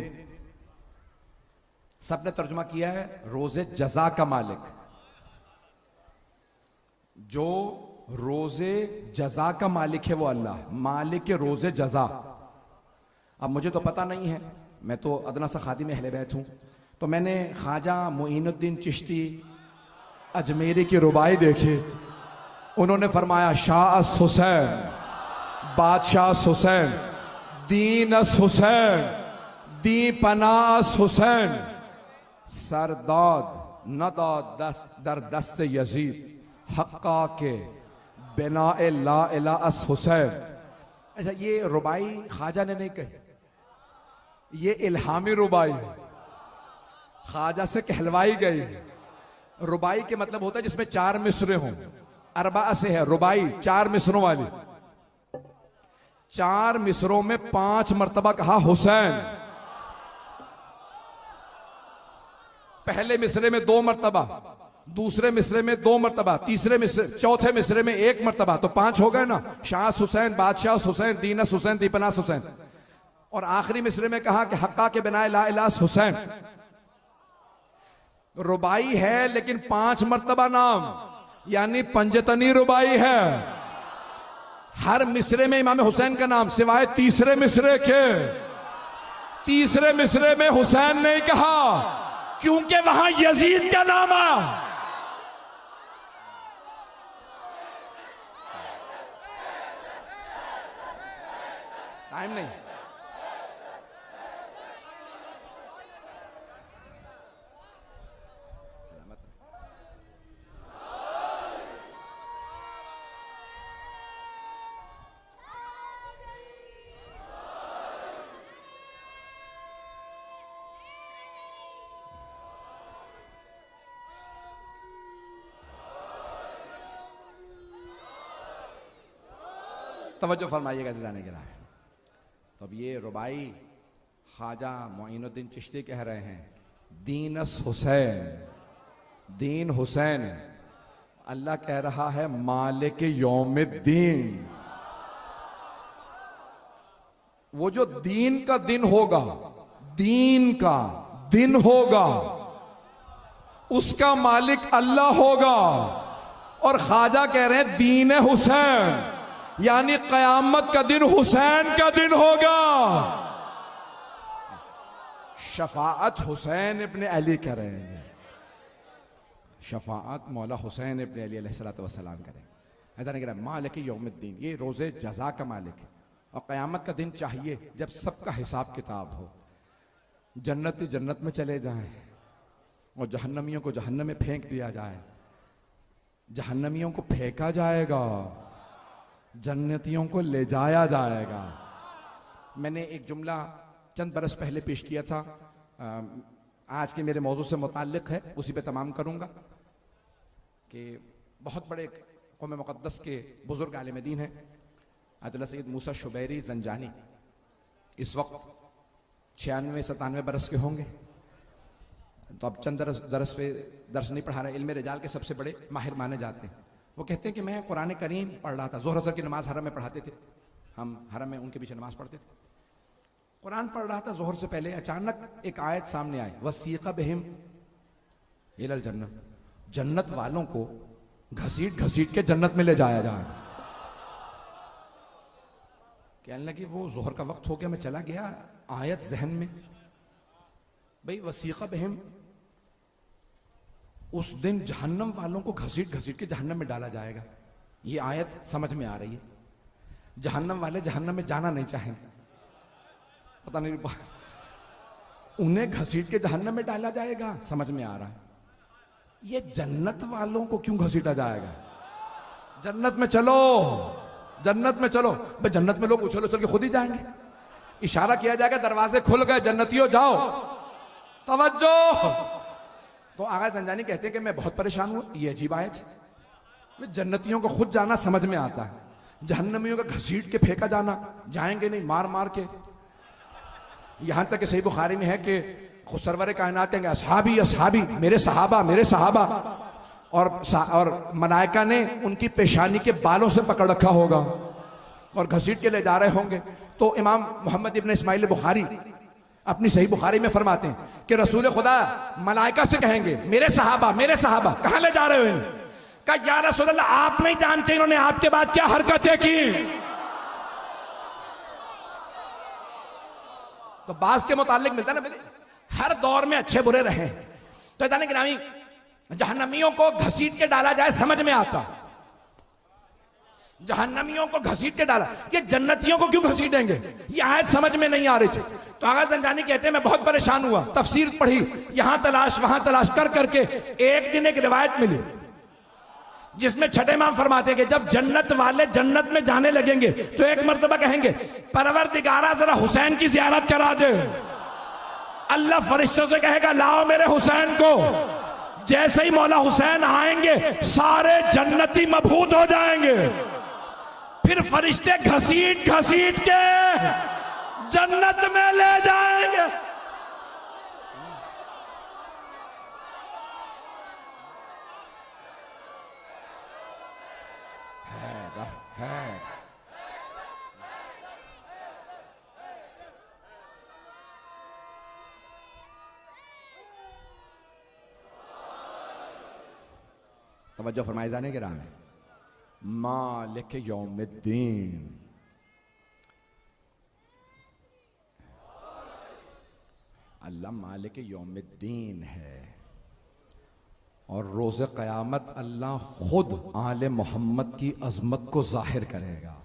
सबने तर्जुमा किया है रोजे जजा का मालिक। जो रोजे जजा का मालिक है वो अल्लाह, मालिक के रोजे जजा। अब मुझे तो पता नहीं है, मैं तो अदना सा खादिम अहले बैत हूं, तो मैंने ख्वाजा मोइनुद्दीन चिश्ती अजमेरी की रुबाई देखी। उन्होंने फरमाया शाह अस हुसैन, बादशाह हुसैन, दीन अस हुसैन, दी पना अस हुसैन, सरदाद नदा दस्त दर दस्त यजीद हक्का के बिना ला इला अस हुसैन। अच्छा, ये रुबाई ख्वाजा ने नहीं कही, ये इल्हामी रुबाई ख्वाजा से कहलवाई गई। रुबाई के मतलब होता है जिसमें 4 मिसरे हों। अरबा से है रुबाई, 4 मिसरों वाली। 4 मिसरों में 5 मर्तबा कहा हुसैन। पहले मिसरे में 2 मर्तबा, दूसरे मिसरे में 2 मर्तबा, तीसरे मिसरे, चौथे मिसरे में 1 मर्तबा, तो 5 हो गए ना। शाह हुसैन, बादशाह हुसैन, दीनस हुसैन, दीपनास हुसैन। और आखिरी मिसरे में कहा कि हक्का के बिना ला इलास हुसैन। रुबाई है लेकिन 5 मर्तबा नाम, यानी पंजतनी रुबाई है। हर मिसरे में इमाम हुसैन का नाम सिवाय तीसरे मिसरे के। तीसरे मिसरे में हुसैन नहीं कहा क्योंकि वहां यजीद का नाम आया। टाइम नहीं। तवज्जो फरमाइएगा जाने के लिए। तो अब ये रुबाई ख्वाजा मोइनुद्दीन चिश्ती कह रहे हैं दीनस हुसैन, दीन हुसैन। अल्लाह कह रहा है मालिक यौमुद्दीन। वो जो दीन का दिन होगा, दीन का दिन होगा, उसका मालिक अल्लाह होगा। और ख्वाजा कह रहे हैं दीन हुसैन, यानी कयामत का दिन हुसैन का दिन होगा। शफाअत हुसैन इब्ने अली करेंगे, शफाअत मौला हुसैन इब्ने अली अलैहिस्सलातु वस्सलाम करेंगे। ऐसा नहीं कह रहा मालिक यौमुद्दीन, ये रोजे जजा का मालिक है। और कयामत का दिन चाहिए जब सबका हिसाब किताब हो, जन्नती जन्नत में चले जाएं, और जहन्नमियों को जहन्नम में फेंक दिया जाए। जहन्नमियों को फेंका जाएगा, जन्नतियों को ले जाया जाएगा। मैंने एक जुमला चंद बरस पहले पेश किया था, आज के मेरे मौजू से मुताल्लिक है, उसी पे तमाम करूंगा कि बहुत बड़े कौम मुक़द्दस के बुजुर्ग आलिम दीन हैं अयतुल्लाह सैयद मूसा शुबैरी ज़ंजानी। इस वक्त 96-97 बरस के होंगे। तो अब चंद दरस नहीं पढ़ा रहे, इल्म रिजाल के सबसे बड़े माहिर माने जाते हैं। वो कहते हैं कि मैं कुरान करीम पढ़ रहा था, ज़ोहर असर की नमाज हरम में पढ़ाते थे, हम हरम में उनके पीछे नमाज पढ़ते थे। कुरान पढ़ रहा था ज़ोहर से पहले, अचानक एक आयत सामने आई, वसीक़ा बिहिम इलल जन्नत, जन्नत वालों को घसीट घसीट के जन्नत में ले जाया जाए। कहने लगे वो ज़ोहर का वक्त हो गया, मैं चला गया, आयत जहन में, भाई वसीक़ा बिहिम, उस दिन जहन्नम वालों को घसीट घसीट के जहन्नम में डाला जाएगा। ये आयत समझ में आ रही है। जहन्नम वाले जहन्नम में जाना नहीं चाहेंगे, पता नहीं, उन्हें घसीट के जहन्नम में डाला जाएगा, समझ में आ रहा है। ये जन्नत वालों को क्यों घसीटा जाएगा? जन्नत में चलो, जन्नत में चलो। भाई जन्नत में लोग उछल उछल के खुद ही जाएंगे, इशारा किया जाएगा, दरवाजे खुल गए, जन्नतियों जाओ, तवज्जो। तो आगा ज़ंजानी कहते हैं कि मैं बहुत परेशान हुआ, ये अजीब आयत है। जन्नतियों को खुद जाना समझ में आता है, जहन्नमियों का घसीट के फेंका जाना, जाएंगे नहीं, मार मार के। यहां तक कि सही बुखारी में है कि खुद सरवर कायनात हैं, असहाबी असहाबी, मेरे सहाबा मेरे सहाबा, और मलाइका ने उनकी पेशानी के बालों से पकड़ रखा होगा और घसीट के ले जा रहे होंगे। तो इमाम मोहम्मद इब्न इस्माइल बुखारी अपनी सही बुखारी में फरमाते हैं कि रसूल खुदा मलाइका से कहेंगे, मेरे सहाबा कहां ले जा रहे हो इन्हें? कहा या रसूल अल्लाह, आप नहीं जानते इन्होंने आपके बाद क्या हरकतें की। तो बास के मुतालिक मिलता है ना, हर दौर में अच्छे बुरे रहे। तो जाने गिरामी, जहन्नमियों को घसीट के डाला जाए समझ में आता, जहन्नमियों को घसीट के डाला, ये जन्नतियों को क्यों घसीटेंगे? ये आयत समझ में नहीं आ रही थी। तो आगा ज़ंजानी कहते हैं मैं बहुत परेशान हुआ, तफसीर पढ़ी, यहां तलाश वहां तलाश कर करके एक दिन एक रिवायत मिली जिसमें छठे इमाम फरमाते हैं कि जब जन्नत वाले जन्नत में जाने लगेंगे तो एक मर्तबा कहेंगे, परवरदिगारा जरा हुसैन की ज़ियारत करा दे। अल्लाह फरिश्तों से कहेगा, लाओ मेरे हुसैन को। जैसे ही मौला हुसैन आएंगे सारे जन्नती मबहूत हो जाएंगे। फिर फरिश्ते घसीट घसीट के जन्नत में ले जाएंगे। तवज्जो फरमाए जाने के राह में, मालिक यौमिद्दीन, अल्लाह मालिक यौमिद्दीन है। और रोज़े क़यामत अल्लाह खुद आले मोहम्मद की अजमत को जाहिर करेगा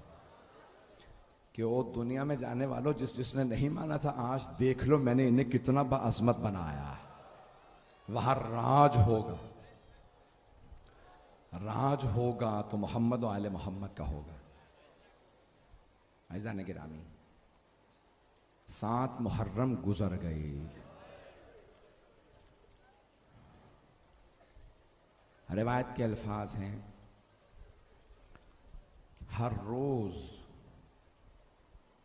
कि वो दुनिया में जाने वालों, जिसने नहीं माना था, आज देख लो मैंने इन्हें कितना बाअज़मत बनाया। वहां राज होगा, राज होगा तो मोहम्मद और आले मोहम्मद का होगा। ऐज़ान गिरामी, 7 मुहर्रम गुजर गई, रिवायत के अल्फाज हैं, हर रोज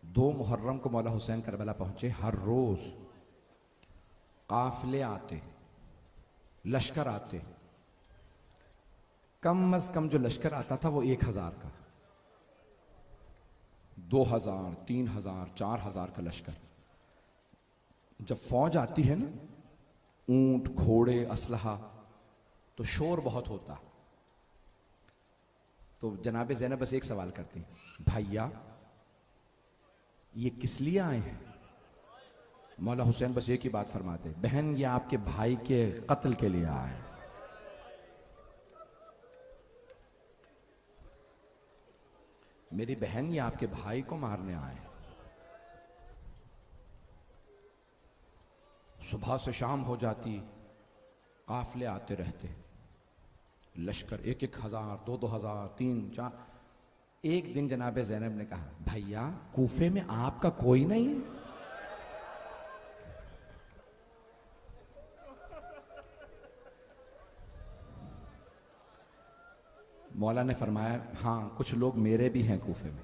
2 मुहर्रम को मौला हुसैन करबला पहुंचे। हर रोज काफिले आते, लश्कर आते, कम अज कम जो लश्कर आता था वो 1000 का, 2000, 3000, 4000 का लश्कर। जब फौज आती है ना, ऊंट घोड़े असलहा, तो शोर बहुत होता। तो जनाब ज़ैनब बस एक सवाल करती, भैया ये किस लिए आए हैं? मौला हुसैन बस एक ही बात फरमाते, बहन ये आपके भाई के कत्ल के लिए आए। मेरी बहन ये आपके भाई को मारने आए। सुबह से शाम हो जाती, काफले आते रहते, लश्कर 1,000, 2,000, 3, 4। एक दिन जनाब ज़ैनब ने कहा, भैया कूफे में आपका कोई नहीं है? मौला ने फरमाया, हाँ कुछ लोग मेरे भी हैं कूफे में।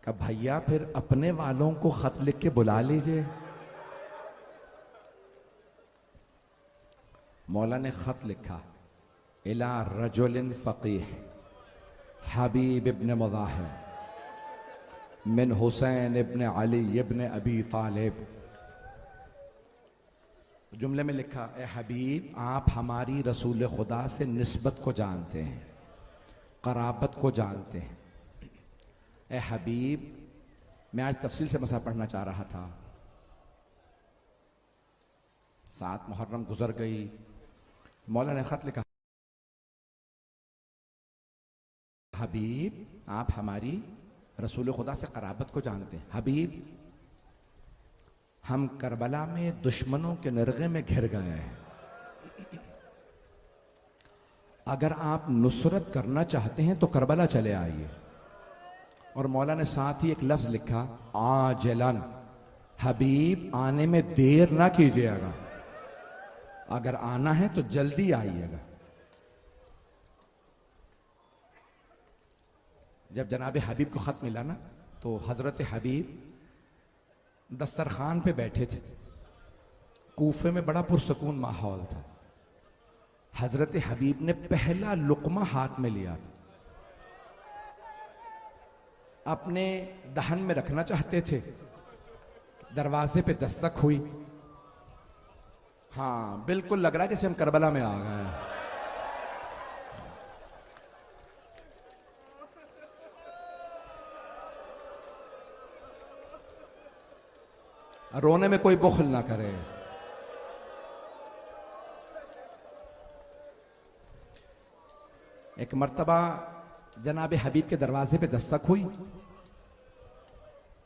कहा भैया फिर अपने वालों को खत लिख के बुला लीजिए। मौला ने खत लिखा, इला रजुलिन फ़क़ीह हबीब इब्न मुज़ाहिर मिन हुसैन इब्न अली इब्न अबी तालिब। जुमले में लिखा, ए हबीब आप हमारी रसूल खुदा से निस्बत को जानते हैं, क़राबत को जानते हैं। ए हबीब, मैं आज तफसील से मसा पढ़ना चाह रहा था। 7 मुहर्रम गुजर गई। मौला ने खत लिखा, हबीब आप हमारी रसूल खुदा से क़राबत को जानते हैं। हबीब, हम करबला में दुश्मनों के नरगे में घिर गए हैं। अगर आप नुसरत करना चाहते हैं तो करबला चले आइए। और मौला ने साथ ही एक लफ्ज लिखा, आजलन, हबीब आने में देर ना कीजिएगा, अगर आना है तो जल्दी आइएगा। जब जनाब हबीब को खत मिला ना, तो हजरत हबीब दस्तरखान पे बैठे थे। कूफे में बड़ा पुरसकून माहौल था। हजरत हबीब ने पहला लुकमा हाथ में लिया था, अपने दहन में रखना चाहते थे। दरवाजे पे दस्तक हुई। हाँ बिल्कुल लग रहा है जैसे हम करबला में आ गए। रोने में कोई बुखल ना करे। एक मर्तबा जनाब हबीब के दरवाजे पे दस्तक हुई।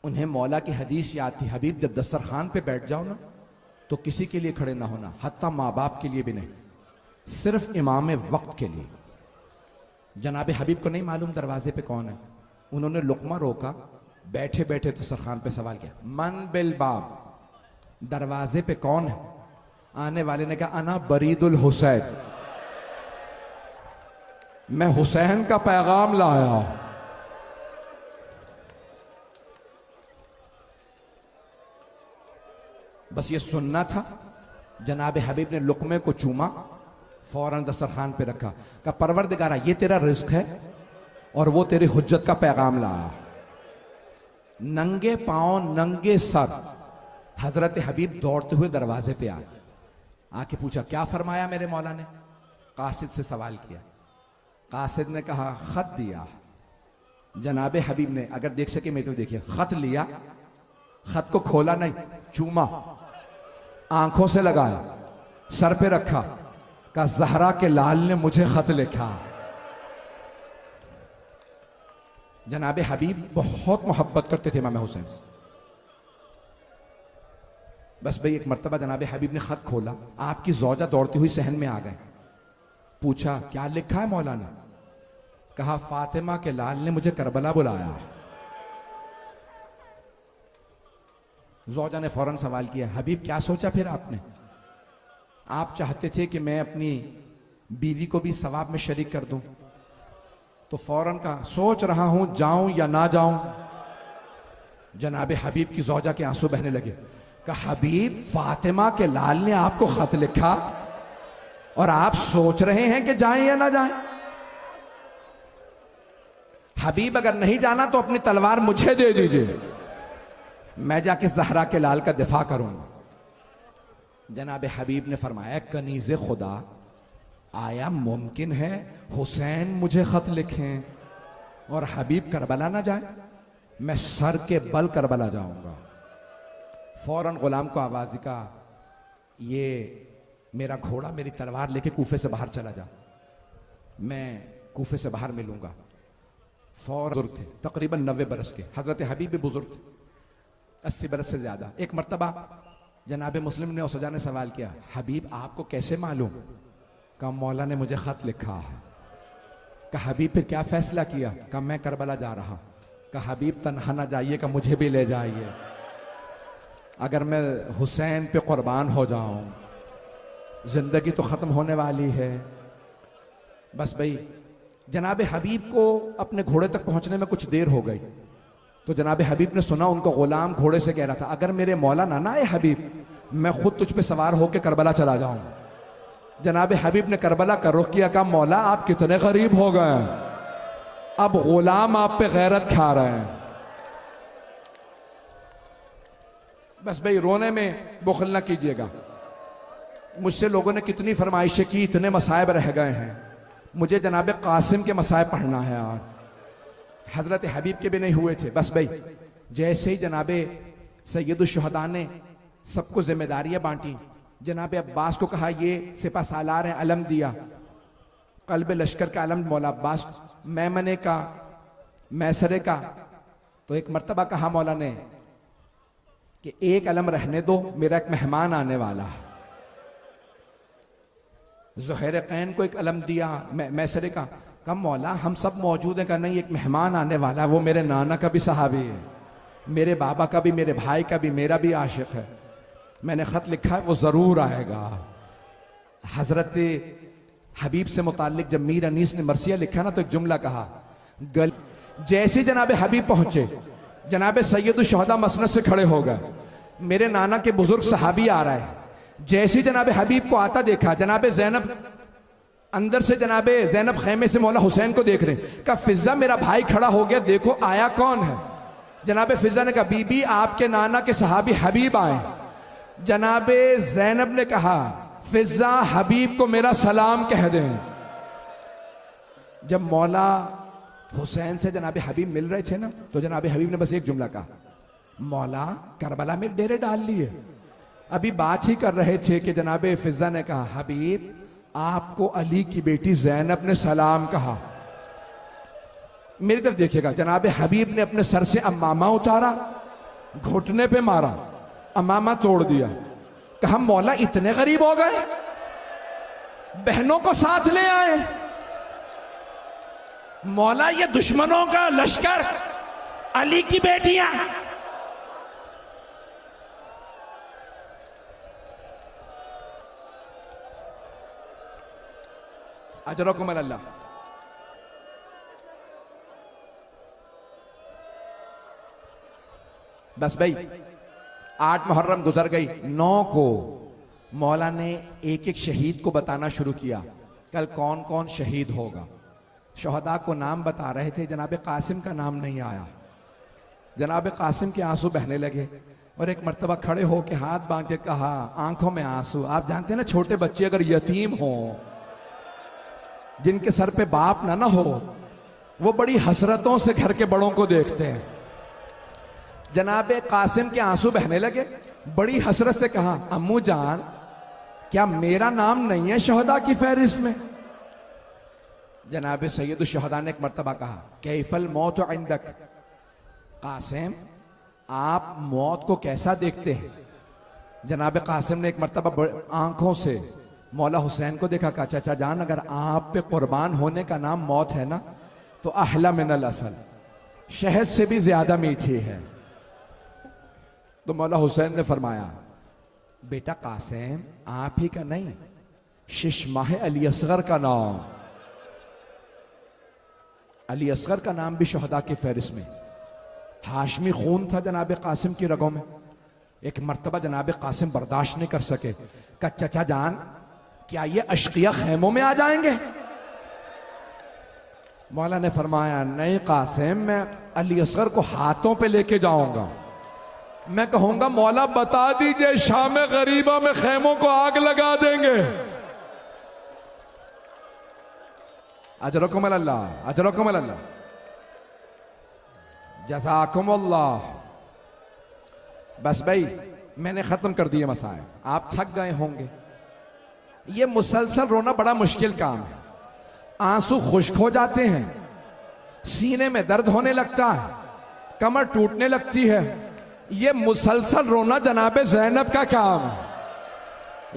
उन्हें मौला की हदीस याद थी, हबीब जब दस्तरखान पे बैठ जाओ ना तो किसी के लिए खड़े ना होना, हत्ता माँ बाप के लिए भी नहीं, सिर्फ इमाम वक्त के लिए। जनाब हबीब को नहीं मालूम दरवाजे पे कौन है। उन्होंने लुकमा रोका, बैठे बैठे दस्तरखान पे सवाल किया, मन बिल बाब, दरवाजे पे कौन है? आने वाले ने कहा, अना बरीदुल हुसैन, मैं हुसैन का पैगाम लाया। बस ये सुनना था। जनाब हबीब ने लुकमे को चूमा, फौरन दस्तरखान पे रखा, कहा परवरदिगारा ये तेरा रिस्क है और वो तेरी हुज्जत का पैगाम लाया। नंगे पांव नंगे सर हजरत हबीब दौड़ते हुए दरवाजे पे आए। आके पूछा, क्या फरमाया मेरे मौला ने? कासिद से सवाल किया। कासिद ने कहा, खत दिया। जनाब हबीब ने, अगर देख सके मैं तो देखिए, खत लिया, खत को खोला नहीं, चूमा, आंखों से लगाया, सर पे रखा, कहा ज़हरा के लाल ने मुझे खत लिखा। जनाब हबीब बहुत मोहब्बत करते थे इमाम हुसैन। बस भाई एक मर्तबा जनाब हबीब ने खत खोला, आपकी ज़ौजा दौड़ती हुई सहन में आ गए। पूछा, क्या लिखा है मौलाना? कहा, फातिमा के लाल ने मुझे करबला बुलाया। ज़ौजा ने फौरन सवाल किया, हबीब क्या सोचा फिर आपने? आप चाहते थे कि मैं अपनी बीवी को भी सवाब में शरीक कर दूं? तो फौरन कहा, सोच रहा हूं जाऊं या ना जाऊं। जनाब हबीब की ज़ौजा के आंसू बहने लगे। कहा, हबीब फातिमा के लाल ने आपको खत लिखा और आप सोच रहे हैं कि जाएं या ना जाएं? हबीब अगर नहीं जाना तो अपनी तलवार मुझे दे दीजिए, मैं जाके ज़हरा के लाल का दिफा करूंगा। जनाब हबीब ने फरमाया, कनीज़े खुदा, आया मुमकिन है हुसैन मुझे खत लिखें और हबीब करबला ना जाए? मैं सर के बल करबला जाऊंगा। फौरन गुलाम को आवाज दी, कहा, ये मेरा घोड़ा मेरी तलवार लेके कूफे से बाहर चला जा, मैं कूफे से बाहर मिलूंगा। फौरन थे, तकरीबन 90 बरस के। हजरत हबीब भी बुजुर्ग थे, 80 बरस से ज्यादा। एक मरतबा जनाब मुस्लिम ने और सजा ने सवाल किया, हबीब आपको कैसे मालूम कहा मौला ने मुझे खत लिखा। कहा हबीब फिर क्या फैसला किया? कहा मैं करबला जा रहा। कहा हबीब तन्हा ना जाइए, का मुझे भी ले जाइए। अगर मैं हुसैन पे कुर्बान हो जाऊं, जिंदगी तो खत्म होने वाली है। बस भाई जनाब हबीब को अपने घोड़े तक पहुंचने में कुछ देर हो गई, तो जनाब हबीब ने सुना उनको गुलाम घोड़े से कह रहा था, अगर मेरे मौला ना आए हबीब, मैं खुद तुझ पे सवार होकर करबला चला जाऊं। जनाब हबीब ने करबला का रुख किया, कहा मौला आप कितने गरीब हो गए, अब गुलाम आप पे गैरत खा रहे हैं। बस भाई रोने में बुखल ना कीजिएगा। मुझसे लोगों ने कितनी फरमाइशें की, इतने मसाइब रह गए हैं। मुझे जनाब कासिम के मसाइब पढ़ना है आज, हजरत हबीब के भी नहीं हुए थे। बस भाई जैसे ही जनाब सैयदुश्शुहदा ने सबको जिम्मेदारियां बांटी, जनाब अब्बास को कहा ये सिपा सालार हैं, अलम दिया, कल्ब लश्कर का अलम मौला अब्बास, मैमने का, मैसरे का। तो एक मर्तबा कहा मौला ने कि एक अलम रहने दो, मेरा एक मेहमान आने वाला है। ज़ुहैर कैन को एक अलम दिया मैसरे का। कहा मौला हम सब मौजूद हैं। कहा नहीं, एक मेहमान आने वाला है, वो मेरे नाना का भी सहाबी है, मेरे बाबा का भी, मेरे भाई का भी, मेरा भी आशिक है। मैंने खत लिखा है, वो जरूर आएगा। हजरत हबीब से मुताल्लिक जब मीर अनीस ने मरसिया लिखा ना, तो एक जुमला कहा, गल जैसे जनाब हबीब पहुंचे, जनाब सैयदुश्शुहदा मसनद से खड़े हो गए, मेरे नाना के बुजुर्ग सहाबी आ रहा है। जैसे जनाब हबीब को आता देखा, जनाब ज़ैनब अंदर से, जनाब ज़ैनब खैमे से मौला हुसैन को देख रहे। कहा फिजा मेरा भाई खड़ा हो गया, देखो आया कौन है। जनाब फिजा ने कहा बीबी आपके नाना के सहाबी हबीब आए। जनाब ज़ैनब ने कहा फिजा हबीब को मेरा सलाम कह दें। जब मौला हुसैन से जनाब हबीब मिल रहे थे ना, तो जनाब हबीब ने बस एक जुमला कहा, मौला करबला में डेरे डाल लिए। अभी बात ही कर रहे थे कि जनाब फिजा ने कहा हबीब आपको अली की बेटी ज़ैनब ने सलाम कहा। मेरी तरफ देखिएगा, जनाब हबीब ने अपने सर से अम्मामा उतारा, घुटने पे मारा, अम्मामा तोड़ दिया। कहा मौला इतने गरीब हो गए, बहनों को साथ ले आए। मौला ये दुश्मनों का लश्कर, अली की बेटियां। अजरकुम अल्लाह। बस भाई 8 मुहर्रम गुजर गई, 9 को मौला ने एक एक शहीद को बताना शुरू किया, कल कौन कौन शहीद होगा। शहदा को नाम बता रहे थे, जनाब कासिम का नाम नहीं आया। जनाब कासिम के आंसू बहने लगे और एक मर्तबा खड़े हो के हाथ बांध के कहा, आंखों में आंसू। आप जानते हैं ना, छोटे बच्चे अगर यतीम हो, जिनके सर पे बाप ना हो, वो बड़ी हसरतों से घर के बड़ों को देखते हैं। जनाब कासिम के आंसू बहने लगे, बड़ी हसरत से कहा, अम्मू जान क्या मेरा नाम नहीं है शहदा की फहरिस्त में? जनाब सैयदुश्शुहदा ने एक मर्तबा कहा, कैफल मौत इंदक, कासिम आप मौत को कैसा देखते हैं? जनाब कासिम ने एक मर्तबा आंखों से मौला हुसैन को देखा, कहा चाचा जान अगर आप पे कुर्बान होने का नाम मौत है ना, तो अहला मिनल असल, शहद से भी ज्यादा मीठी है। तो मौला हुसैन ने फरमाया, बेटा कासिम आप ही का नहीं, शिशमाह अली असगर का नाम, अली असगर का नाम भी शहदा की फहरिस्त में। हाशमी खून था जनाब कासिम की रगों में। एक मर्तबा जनाब कासिम बर्दाश्त नहीं कर सके, कहा चचा जान क्या ये अशकिया खैमों में आ जाएंगे? मौला ने फरमाया, नहीं कासिम, मैं अली असगर को हाथों पे लेके जाऊंगा, मैं कहूंगा मौला बता दीजिए शाम गरीबा में खैमों को आग लगा देंगे। अजरकुम अल्लाह, अजरकुम अल्लाह, जज़ाकुम अल्लाह। बस भाई मैंने खत्म कर दिए मसाइल, आप थक गए होंगे। ये मुसलसल रोना बड़ा मुश्किल काम है, आंसू खुश्क हो जाते हैं, सीने में दर्द होने लगता है, कमर टूटने लगती है। ये मुसलसल रोना जनाब ज़ैनब का काम है।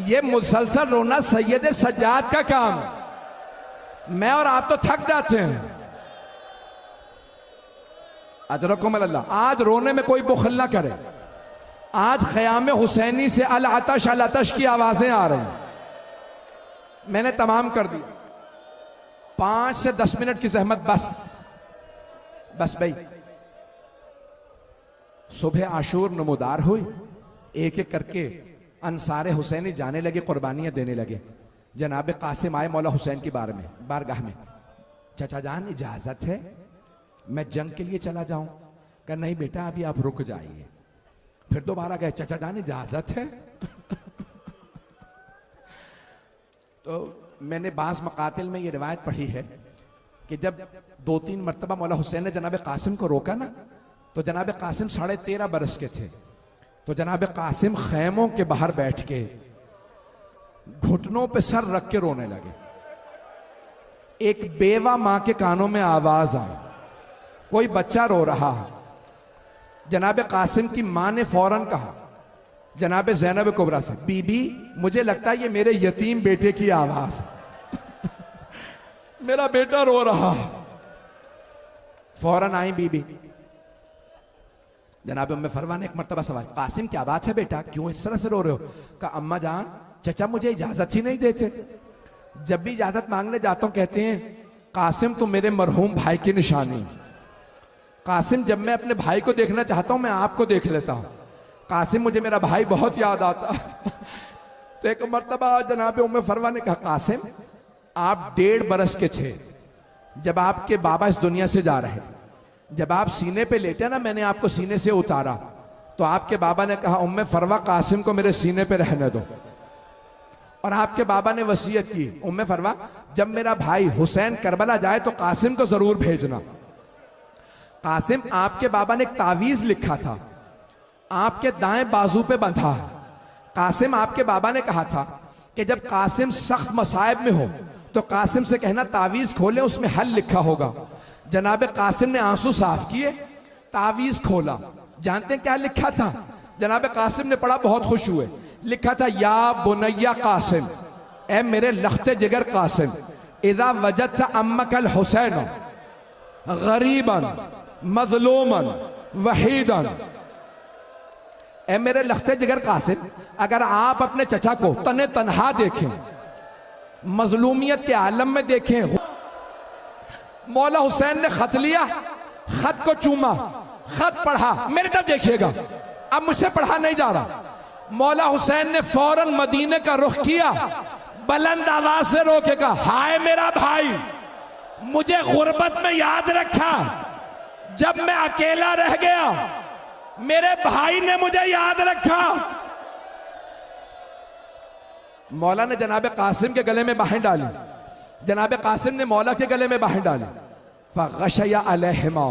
ये मुसलसल रोना सैयद सज्जाद का काम है। मैं और आप तो थक जाते हैं। अजरकुम अल्लाह। आज रोने में कोई बुखल ना करे। आज ख़याम हुसैनी से अल आतश की आवाजें आ रही। मैंने तमाम कर दिया। 5 से 10 मिनट की जहमत बस भाई। सुबह आशूर नमोदार हुई, एक एक करके अंसारे हुसैनी जाने लगे, कुर्बानियां देने लगे। जनाब कासिम आए मौला हुसैन की बारगाह में। चचा जान इजाजत है मैं जंग के लिए चला जाऊं? कहा नहीं बेटा अभी आप रुक जाइए। फिर दोबारा गए, चचा जान इजाजत है? तो मैंने बास मकातिल में ये रिवायत पढ़ी है कि जब 2-3 मरतबा मौला हुसैन ने जनाब कासिम को रोका ना, तो जनाब कासिम 13.5 बरस के थे। तो जनाब कासिम खैमों के बाहर बैठ के घुटनों पे सर रख के रोने लगे। एक बेवा मां के कानों में आवाज आई, कोई बच्चा रो रहा है। जनाब कासिम की मां ने फौरन कहा जनाब ज़ैनब कुबरा से, बीबी मुझे लगता है ये मेरे यतीम बेटे की आवाज है। मेरा बेटा रो रहा। फौरन आई बीबी। जनाब उम्मे फरवा ने एक मरतबा सवाल, कासिम क्या बात है बेटा, क्यों इस तरह से रो रहे हो? कहा अम्मा जान चचा मुझे इजाजत ही नहीं देते। जब भी इजाजत मांगने जाता हूं कहते हैं कासिम तो मेरे मरहूम भाई की निशानी। कासिम जब मैं अपने भाई को देखना चाहता हूं मैं आपको देख लेता हूं। कासिम मुझे मेरा भाई बहुत याद आता। तो एक मरतबा जनाब उम्मे फरवा ने कहा कासिम आप 1.5 बरस के थे जब आपके बाबा इस दुनिया से जा रहे थे। जब आप सीने पे लेटे ना, मैंने आपको सीने से उतारा तो आपके बाबा ने कहा उम्मे फरवा कासिम को मेरे सीने पे रहने दो। और आपके बाबा ने वसीयत की उम्मे फरवा जब मेरा भाई हुसैन करबला जाए तो कासिम को जरूर भेजना। कासिम आपके बाबा ने एक तावीज लिखा था, आपके दाएं बाजू पे बंधा। कासिम आपके बाबा ने कहा था कि जब कासिम सख्त मसाइब में हो तो कासिम से कहना तावीज खोले, उसमें हल लिखा होगा। जनाब कासिम ने आंसू साफ किए, तावीज खोला। जानते हैं क्या लिखा था? जनाब कासिम ने पढ़ा, बहुत खुश हुए। लिखा था या बुनैया कासिम, ए मेरे लख्ते जिगर कासिम, इज़ा वजदत अम्मकल हुसैन गरीबन मजलूमन वहीदन। ए मेरे लख्ते जिगर कासिम, अगर आप अपने चचा को तने तनहा देखें, मजलूमियत के आलम में देखें। मौला हुसैन ने खत लिया, खत को चूमा, खत पढ़ा, मेरे तरफ देखिएगा, अब मुझसे पढ़ा नहीं जा रहा। मौला हुसैन ने फौरन मदीने का रुख किया, बुलंद आवाज से रो के कहा हाय मेरा भाई, मुझे गुर्बत में याद रखा, जब मैं अकेला रह गया मेरे भाई ने मुझे याद रखा। मौला ने जनाब कासिम के गले में बाहें डाली, जनाब कासिम ने मौला के गले में बाहें डाली। फगशया अलैहिमा,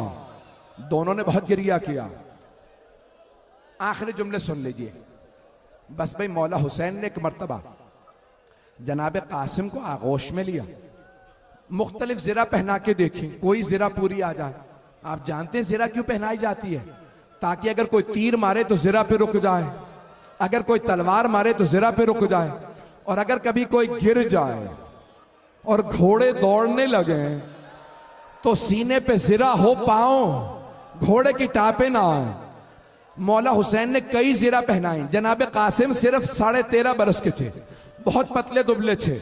दोनों ने बहुत गिरिया किया। आखिरी जुमले सुन लीजिए बस भाई। मौला हुसैन ने एक मर्तबा जनाब कासिम को आगोश में लिया, मुख्तलिफ ज़िरा पहना के देखी, कोई ज़िरा पूरी आ जाए। आप जानते हैं ज़िरा क्यों पहनाई जाती है? ताकि अगर कोई तीर मारे तो ज़िरा पे रुक जाए, अगर कोई तलवार मारे तो ज़िरा पे रुक जाए, और अगर कभी कोई गिर जाए और घोड़े दौड़ने लगे तो सीने पे ज़िरा हो, पाओ घोड़े की टापे ना आए। मौला हुसैन ने कई ज़िरा पहनाई। जनाब कासिम सिर्फ 13.5 बरस के थे, बहुत पतले दुबले थे।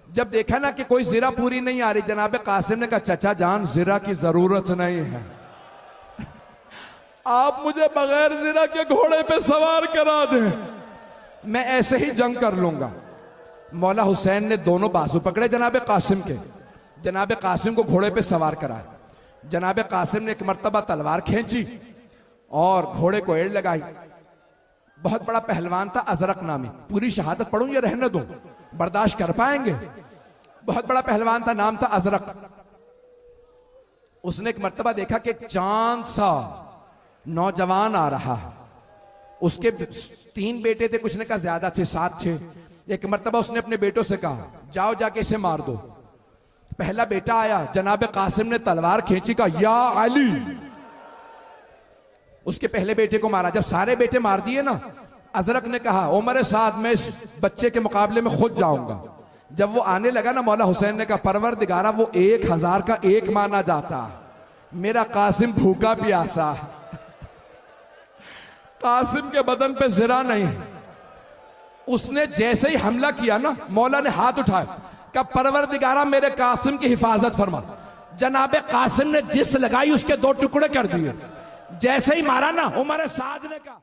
जब देखा ना कि कोई ज़िरा पूरी नहीं आ रही, जनाब कासिम ने कहा चचा जान ज़िरा की जरूरत नहीं है, आप मुझे बगैर ज़िरा के घोड़े पे सवार करा दें, मैं ऐसे ही जंग कर लूंगा। मौला हुसैन ने दोनों बाजू पकड़े जनाब कासिम के, जनाब कासिम को घोड़े पे सवार कराया। जनाब कासिम ने एक मर्तबा तलवार खींची और घोड़े को एड़ लगाई। बहुत बड़ा पहलवान था अजरक नामी, पूरी शहादत पढ़ूं या रहने दूं, बर्दाश्त कर पाएंगे? बहुत बड़ा पहलवान था, नाम था अजरक। उसने एक मर्तबा देखा कि एक चांद सा नौजवान आ रहा है। उसके 3 बेटे थे, कुछ ने कहा ज्यादा थे, 7 थे। एक मर्तबा उसने अपने बेटों से कहा जाओ जाके इसे मार दो। पहला बेटा आया, जनाब कासिम ने तलवार खींची, कहा या अली, उसके पहले बेटे को मारा। जब सारे बेटे मार दिए ना अजरक ने कहा उमर साद में इस बच्चे के मुकाबले में खुद जाऊंगा। जब वो आने लगा ना, मौला हुसैन ने कहा परवरदिगारा वो 1000 का एक माना जाता, मेरा कासिम भूखा प्यासा, कासिम के बदन पे जरा नहीं। उसने जैसे ही हमला किया ना, मौला ने हाथ उठाया, कहा परवरदिगारा मेरे कासिम की हिफाजत फरमा। जनाबे कासिम ने जिस लगाई उसके 2 टुकड़े कर दिए। जैसे ही मारा ना, उमर साद ने कहा